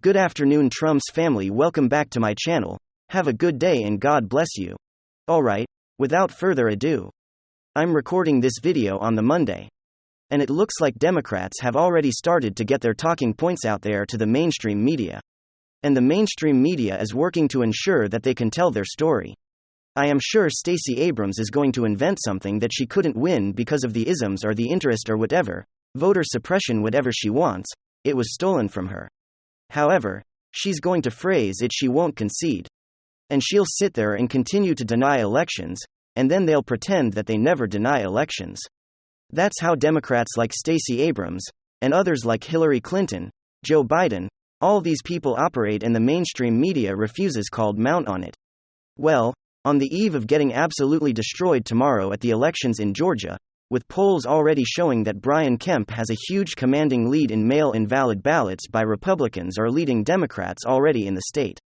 Good afternoon, Trump's family. Welcome back to my channel. Have a good day and God bless you. Alright, without further ado, I'm recording this video on the Monday. And it looks like Democrats have already started to get their talking points out there to the mainstream media. And the mainstream media is working to ensure that they can tell their story. I am sure Stacey Abrams is going to invent something that she couldn't win because of the isms or the interest or whatever, voter suppression, whatever she wants, it was stolen from her. However, she's going to phrase it, she won't concede. And she'll sit there and continue to deny elections, and then they'll pretend that they never deny elections. That's how Democrats like Stacey Abrams, and others like Hillary Clinton, Joe Biden, all these people operate, and the mainstream media refuses called mount on it. Well, on the eve of getting absolutely destroyed tomorrow at the elections in Georgia, with polls already showing that Brian Kemp has a huge commanding lead in mail-in-valid ballots by Republicans or leading Democrats already in the state.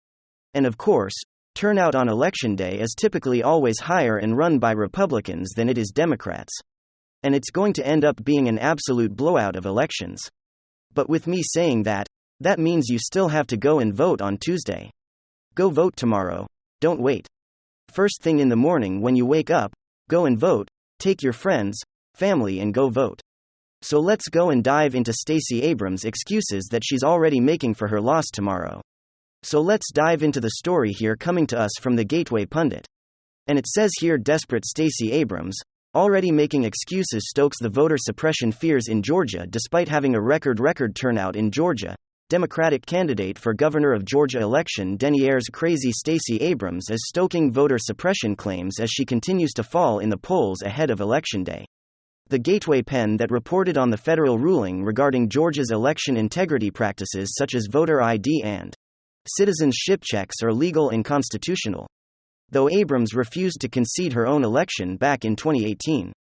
And of course, turnout on election day is typically always higher and run by Republicans than it is Democrats. And it's going to end up being an absolute blowout of elections. But with me saying that, that means you still have to go and vote on Tuesday. Go vote tomorrow, don't wait. First thing in the morning when you wake up, go and vote, take your friends, family and go vote. So let's go and dive into Stacey Abrams' excuses that she's already making for her loss tomorrow. So let's dive into the story here, coming to us from the Gateway Pundit. And it says here, desperate Stacey Abrams, already making excuses, stokes the voter suppression fears in Georgia despite having a record turnout in Georgia. Democratic candidate for governor of Georgia election deniers crazy Stacey Abrams is stoking voter suppression claims as she continues to fall in the polls ahead of Election Day. The Gateway pen that reported on the federal ruling regarding Georgia's election integrity practices such as voter ID and citizenship checks are legal and constitutional. Though Abrams refused to concede her own election back in 2018.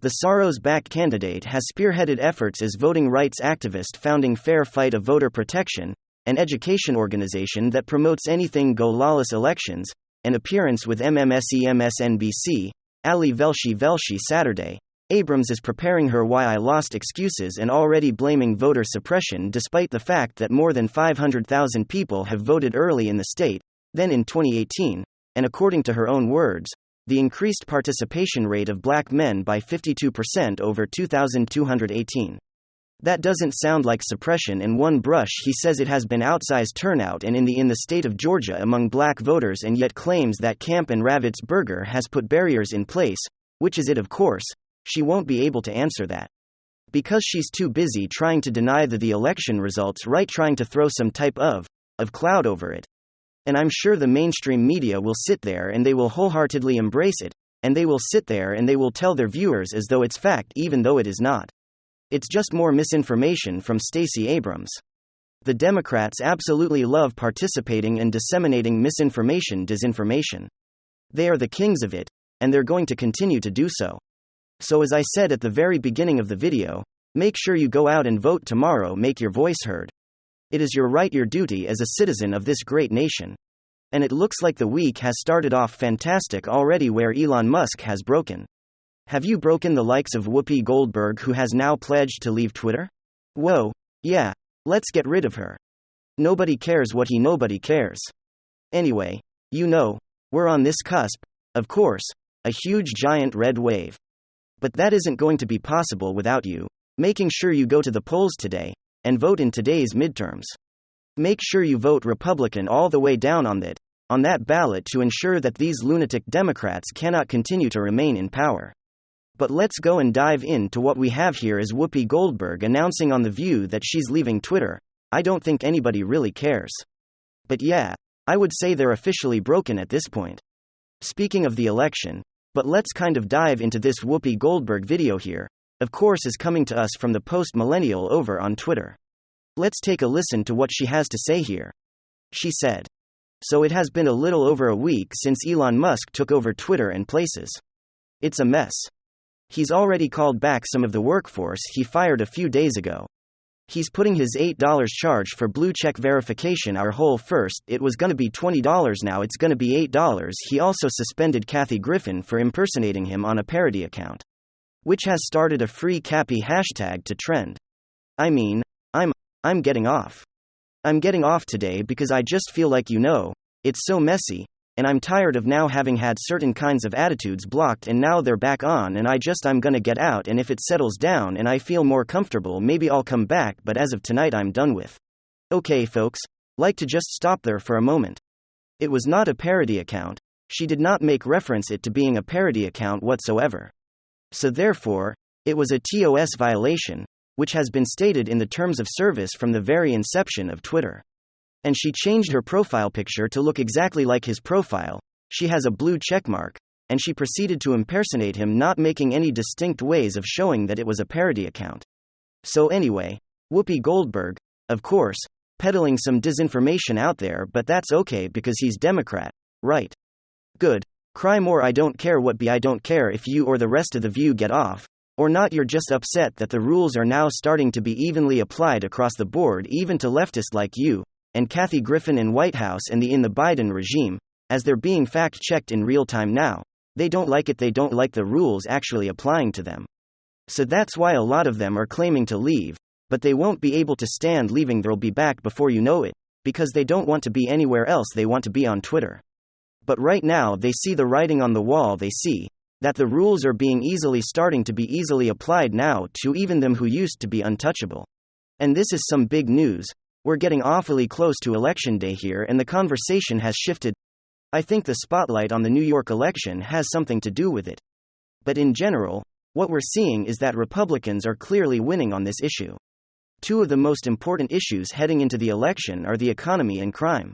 The Soros-backed candidate has spearheaded efforts as voting rights activist founding Fair Fight of Voter Protection, an education organization that promotes anything go lawless elections, an appearance with MSNBC, Ali Velshi Saturday. Abrams is preparing her "why I lost" excuses and already blaming voter suppression despite the fact that more than 500,000 people have voted early in the state, then in 2018, and according to her own words, the increased participation rate of black men by 52% over 2,218. That doesn't sound like suppression in one brush. He says it has been outsized turnout and in the state of Georgia among black voters, and yet claims that Kemp and Ravitz-Berger has put barriers in place, which is it, of course. She won't be able to answer that. Because she's too busy trying to deny the election results, right, trying to throw some type of cloud over it. And I'm sure the mainstream media will sit there and they will wholeheartedly embrace it, and they will sit there and they will tell their viewers as though it's fact even though it is not. It's just more misinformation from Stacey Abrams. The Democrats absolutely love participating and disseminating misinformation, disinformation. They are the kings of it, and they're going to continue to do so. So as I said at the very beginning of the video, make sure you go out and vote tomorrow, make your voice heard. It is your right, your duty as a citizen of this great nation. And it looks like the week has started off fantastic already, where Elon Musk has broken. Have you broken the likes of Whoopi Goldberg, who has now pledged to leave Twitter? Whoa, yeah, let's get rid of her. Nobody cares what nobody cares. Anyway, we're on this cusp, of course, a huge giant red wave. But that isn't going to be possible without you making sure you go to the polls today and vote in today's midterms. Make sure you vote Republican all the way down on that ballot to ensure that these lunatic Democrats cannot continue to remain in power. But let's go and dive into what we have here. Is Whoopi Goldberg announcing on The View that she's leaving Twitter? I don't think anybody really cares. But yeah, I would say they're officially broken at this point. Speaking of the election, but let's kind of dive into this Whoopi Goldberg video here, of course is coming to us from the Post-Millennial over on Twitter. Let's take a listen to what she has to say here. She said, "So it has been a little over a week since Elon Musk took over Twitter and Places. It's a mess. He's already called back some of the workforce he fired a few days ago. He's putting his $8 charge for blue check verification our whole first, it was gonna be $20, now it's gonna be $8. He also suspended Kathy Griffin for impersonating him on a parody account, which has started a free Cappy hashtag to trend. I mean, I'm getting off. I'm getting off today because I just feel like it's so messy, and I'm tired of now having had certain kinds of attitudes blocked and now they're back on and I'm gonna get out, and if it settles down and I feel more comfortable maybe I'll come back, but as of tonight I'm done with. Okay folks, like to just stop there for a moment. It was not a parody account. She did not make reference it to being a parody account whatsoever. So therefore, it was a TOS violation, which has been stated in the terms of service from the very inception of Twitter. And she changed her profile picture to look exactly like his profile. She has a blue checkmark, and she proceeded to impersonate him, not making any distinct ways of showing that it was a parody account. So anyway, Whoopi Goldberg, of course, peddling some disinformation out there, but that's okay because he's Democrat, right? Good. Cry more. I don't care what be. I don't care if you or the rest of the view get off or not. You're just upset that the rules are now starting to be evenly applied across the board, even to leftists like you and Kathy Griffin in White House and in the Biden regime, as they're being fact-checked in real time now. They don't like it. They don't like the rules actually applying to them. So that's why a lot of them are claiming to leave, but they won't be able to stand leaving. They'll be back before you know it, because they don't want to be anywhere else. They want to be on Twitter. But right now they see the writing on the wall. They see that the rules are being starting to be easily applied now to even them who used to be untouchable. And this is some big news. We're getting awfully close to election day here, and the conversation has shifted. I think the spotlight on the New York election has something to do with it. But in general, what we're seeing is that Republicans are clearly winning on this issue. Two of the most important issues heading into the election are the economy and crime.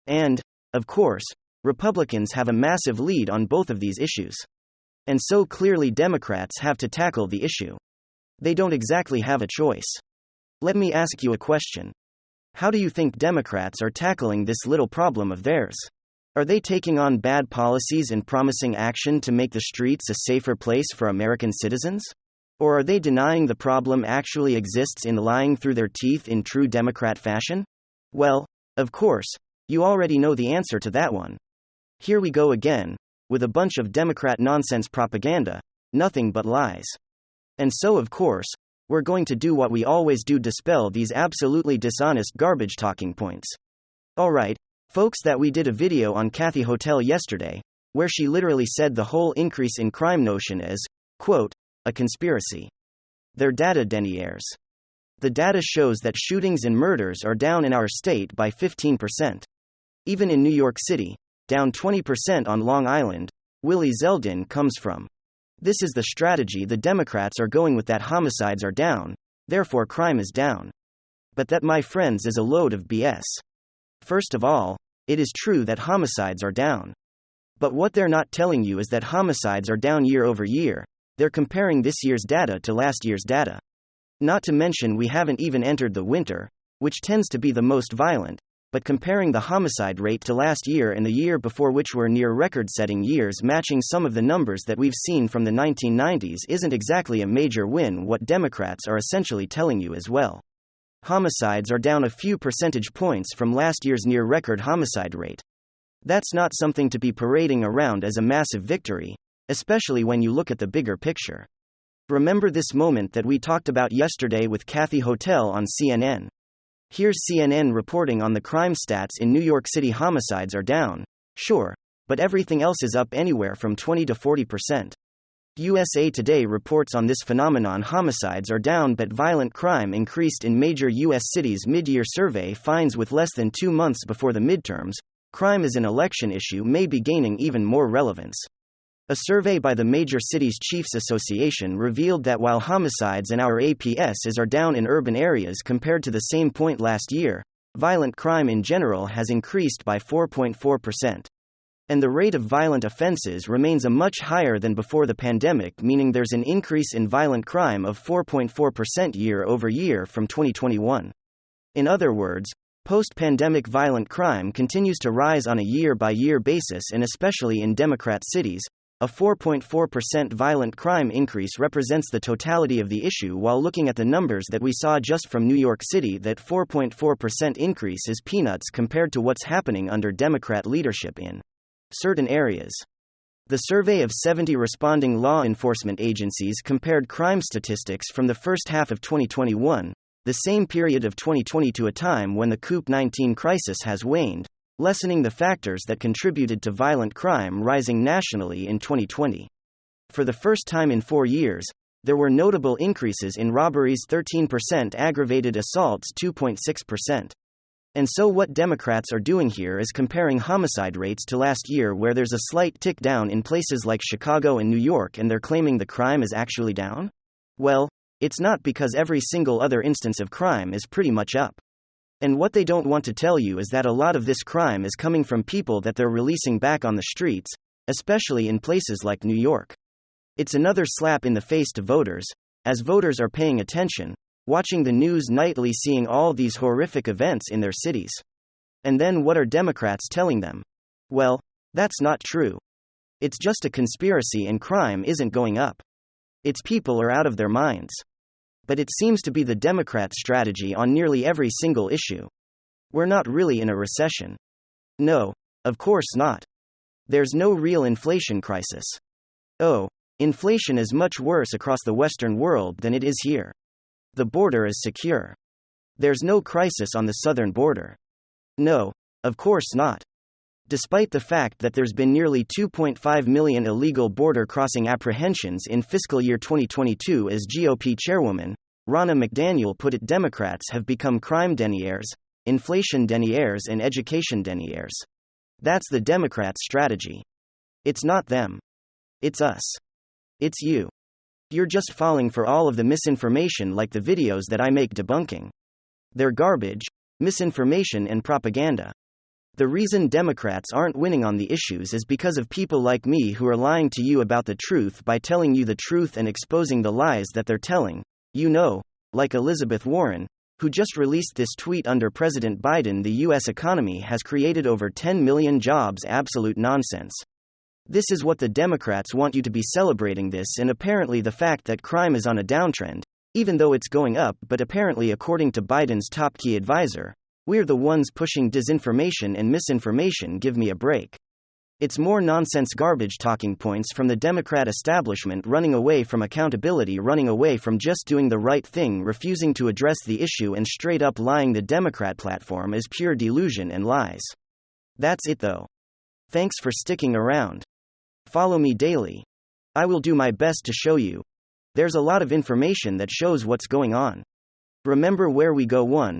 And, of course, Republicans have a massive lead on both of these issues. And so clearly Democrats have to tackle the issue. They don't exactly have a choice. Let me ask you a question. How do you think Democrats are tackling this little problem of theirs? Are they taking on bad policies and promising action to make the streets a safer place for American citizens? Or are they denying the problem actually exists and lying through their teeth in true Democrat fashion? Well, of course, you already know the answer to that one. Here we go again, with a bunch of Democrat nonsense propaganda, nothing but lies. And so of course, we're going to do what we always do: dispel these absolutely dishonest garbage talking points. Alright, folks, that we did a video on Kathy Hotel yesterday, where she literally said the whole increase in crime notion is, quote, a conspiracy. Their data deniers. The data shows that shootings and murders are down in our state by 15%. Even in New York City, down 20% on Long Island, Willie Zeldin comes from. This is the strategy the Democrats are going with, that homicides are down, therefore crime is down. But that, my friends, is a load of BS. First of all, it is true that homicides are down. But what they're not telling you is that homicides are down year over year. They're comparing this year's data to last year's data. Not to mention we haven't even entered the winter, which tends to be the most violent, but comparing the homicide rate to last year and the year before, which were near record-setting years, matching some of the numbers that we've seen from the 1990s, isn't exactly a major win. What Democrats are essentially telling you as well. Homicides are down a few percentage points from last year's near-record homicide rate. That's not something to be parading around as a massive victory, especially when you look at the bigger picture. Remember this moment that we talked about yesterday with Kathy Hotel on CNN. Here's CNN reporting on the crime stats in New York City. Homicides are down, sure, but everything else is up anywhere from 20 to 40%. USA Today reports on this phenomenon. Homicides are down, but violent crime increased in major U.S. cities. Mid-year survey finds with less than 2 months before the midterms, crime as an election issue may be gaining even more relevance. A survey by the Major Cities Chiefs Association revealed that while homicides and our APSs are down in urban areas compared to the same point last year, violent crime in general has increased by 4.4%. And the rate of violent offenses remains much higher than before the pandemic, meaning there's an increase in violent crime of 4.4% year over year from 2021. In other words, post-pandemic violent crime continues to rise on a year-by-year basis, and especially in Democrat cities. A 4.4% violent crime increase represents the totality of the issue. While looking at the numbers that we saw just from New York City, that 4.4% increase is peanuts compared to what's happening under Democrat leadership in certain areas. The survey of 70 responding law enforcement agencies compared crime statistics from the first half of 2021, the same period of 2020 to a time when the COVID-19 crisis has waned, lessening the factors that contributed to violent crime rising nationally in 2020. For the first time in 4 years, there were notable increases in robberies 13%, aggravated assaults 2.6%. And so what Democrats are doing here is comparing homicide rates to last year, where there's a slight tick down in places like Chicago and New York, and they're claiming the crime is actually down? Well, it's not, because every single other instance of crime is pretty much up. And what they don't want to tell you is that a lot of this crime is coming from people that they're releasing back on the streets, especially in places like New York. It's another slap in the face to voters, as voters are paying attention, watching the news nightly, seeing all these horrific events in their cities. And then what are Democrats telling them? Well, that's not true. It's just a conspiracy and crime isn't going up. Its people are out of their minds. But it seems to be the Democrats' strategy on nearly every single issue. We're not really in a recession. No, of course not. There's no real inflation crisis. Oh, inflation is much worse across the Western world than it is here. The border is secure. There's no crisis on the southern border. No, of course not. Despite the fact that there's been nearly 2.5 million illegal border crossing apprehensions in fiscal year 2022, as GOP chairwoman Ronna McDaniel put it, Democrats have become crime deniers, inflation deniers, and education deniers. That's the Democrats' strategy. It's not them. It's us. It's you. You're just falling for all of the misinformation, like the videos that I make debunking. They're garbage, misinformation, and propaganda. The reason Democrats aren't winning on the issues is because of people like me who are lying to you about the truth by telling you the truth and exposing the lies that they're telling. You know, like Elizabeth Warren, who just released this tweet: under President Biden, the U.S. economy has created over 10 million jobs. Absolute nonsense. This is what the Democrats want you to be celebrating this, and apparently the fact that crime is on a downtrend, even though it's going up. But apparently, according to Biden's top key advisor, we're the ones pushing disinformation and misinformation. Give me a break. It's more nonsense, garbage talking points from the Democrat establishment, running away from accountability, running away from just doing the right thing, refusing to address the issue, and straight up lying. The Democrat platform is pure delusion and lies. That's it though. Thanks for sticking around. Follow me daily. I will do my best to show you. There's a lot of information that shows what's going on. Remember, where we go, one